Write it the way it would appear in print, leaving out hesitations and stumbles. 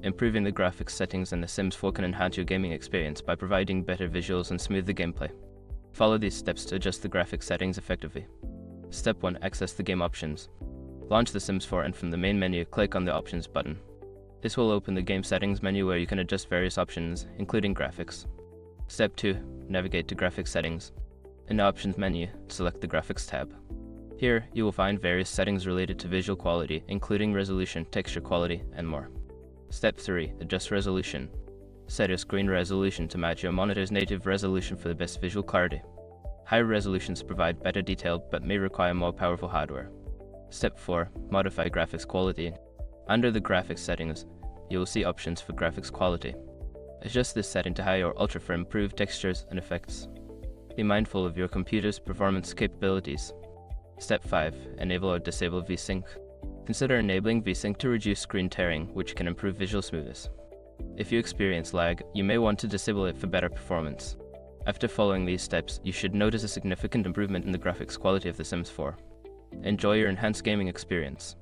improving the graphics settings in The Sims 4 can enhance your gaming experience by providing better visuals and smoother gameplay. Follow these steps to adjust the graphics settings effectively. Step 1. Access the game options. Launch The Sims 4 and from the main menu, click on the Options button. This will open the game settings menu where you can adjust various options, including graphics. Step 2. Navigate to Graphics Settings. In the Options menu, select the Graphics tab. Here, you will find various settings related to visual quality, including resolution, texture quality, and more. Step 3. Adjust resolution. Set your screen resolution to match your monitor's native resolution for the best visual clarity. Higher resolutions provide better detail but may require more powerful hardware. Step 4. Modify graphics quality. Under the graphics settings, you will see options for graphics quality. Adjust this setting to high or ultra for improved textures and effects. Be mindful of your computer's performance capabilities. Step 5. Enable or disable VSync. Consider enabling VSync to reduce screen tearing, which can improve visual smoothness. If you experience lag, you may want to disable it for better performance. After following these steps, you should notice a significant improvement in the graphics quality of The Sims 4. Enjoy your enhanced gaming experience.